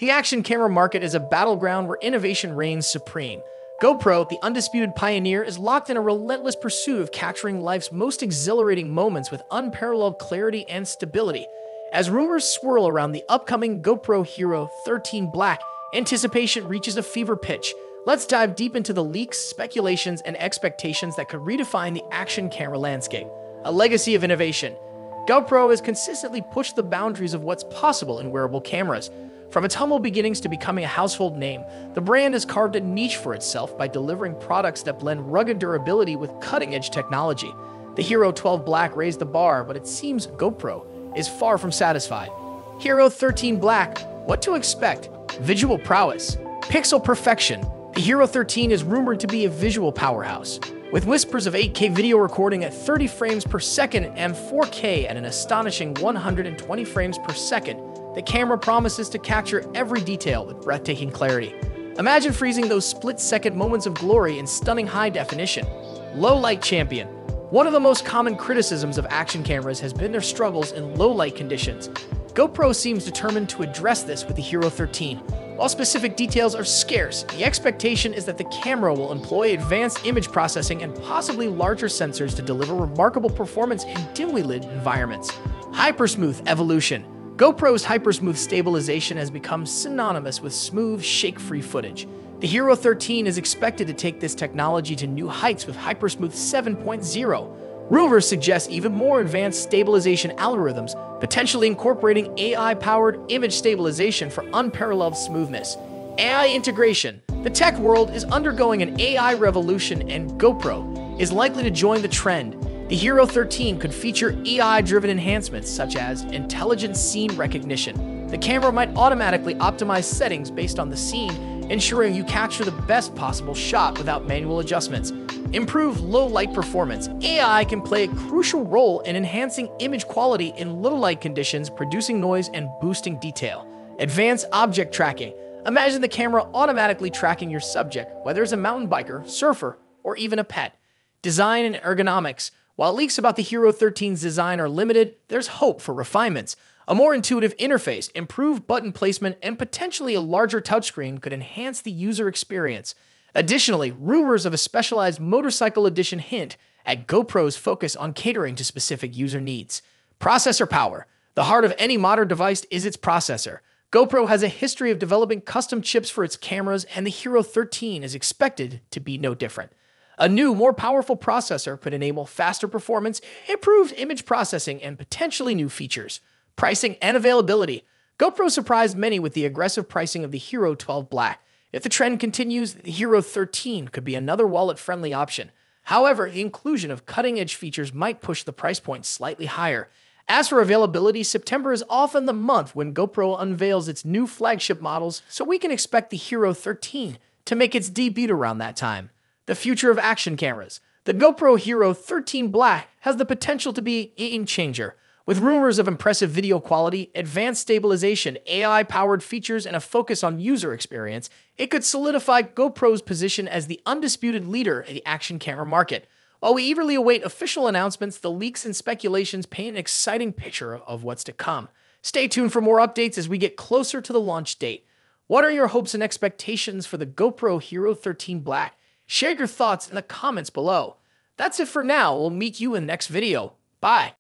The action camera market is a battleground where innovation reigns supreme. GoPro, the undisputed pioneer, is locked in a relentless pursuit of capturing life's most exhilarating moments with unparalleled clarity and stability. As rumors swirl around the upcoming GoPro Hero 13 Black, anticipation reaches a fever pitch. Let's dive deep into the leaks, speculations, and expectations that could redefine the action camera landscape. A legacy of innovation. GoPro has consistently pushed the boundaries of what's possible in wearable cameras. From its humble beginnings to becoming a household name, the brand has carved a niche for itself by delivering products that blend rugged durability with cutting-edge technology. The Hero 12 Black raised the bar, but it seems GoPro is far from satisfied. Hero 13 Black, what to expect? Visual prowess, pixel perfection. The Hero 13 is rumored to be a visual powerhouse, with whispers of 8K video recording at 30 frames per second and 4K at an astonishing 120 frames per second. The camera promises to capture every detail with breathtaking clarity. Imagine freezing those split-second moments of glory in stunning high definition. Low-light champion. One of the most common criticisms of action cameras has been their struggles in low-light conditions. GoPro seems determined to address this with the Hero 13. While specific details are scarce, the expectation is that the camera will employ advanced image processing and possibly larger sensors to deliver remarkable performance in dimly lit environments. Hypersmooth evolution. GoPro's hypersmooth stabilization has become synonymous with smooth, shake-free footage. The Hero 13 is expected to take this technology to new heights with Hypersmooth 7.0. Rumors suggest even more advanced stabilization algorithms, potentially incorporating AI-powered image stabilization for unparalleled smoothness. AI integration. The tech world is undergoing an AI revolution, and GoPro is likely to join the trend. The Hero 13 could feature AI-driven enhancements such as intelligent scene recognition. The camera might automatically optimize settings based on the scene, ensuring you capture the best possible shot without manual adjustments. Improved low-light performance. AI can play a crucial role in enhancing image quality in low-light conditions, producing noise and boosting detail. Advanced object tracking. Imagine the camera automatically tracking your subject, whether it's a mountain biker, surfer, or even a pet. Design and ergonomics. While leaks about the Hero 13's design are limited, there's hope for refinements. A more intuitive interface, improved button placement, and potentially a larger touchscreen could enhance the user experience. Additionally, rumors of a specialized motorcycle edition hint at GoPro's focus on catering to specific user needs. Processor power. The heart of any modern device is its processor. GoPro has a history of developing custom chips for its cameras, and the Hero 13 is expected to be no different. A new, more powerful processor could enable faster performance, improved image processing, and potentially new features. Pricing and availability. GoPro surprised many with the aggressive pricing of the Hero 12 Black. If the trend continues, the Hero 13 could be another wallet-friendly option. However, the inclusion of cutting-edge features might push the price point slightly higher. As for availability, September is often the month when GoPro unveils its new flagship models, so we can expect the Hero 13 to make its debut around that time. The future of action cameras. The GoPro Hero 13 Black has the potential to be a game-changer. With rumors of impressive video quality, advanced stabilization, AI-powered features, and a focus on user experience, it could solidify GoPro's position as the undisputed leader in the action camera market. While we eagerly await official announcements, the leaks and speculations paint an exciting picture of what's to come. Stay tuned for more updates as we get closer to the launch date. What are your hopes and expectations for the GoPro Hero 13 Black? Share your thoughts in the comments below. That's it for now. We'll meet you in the next video. Bye.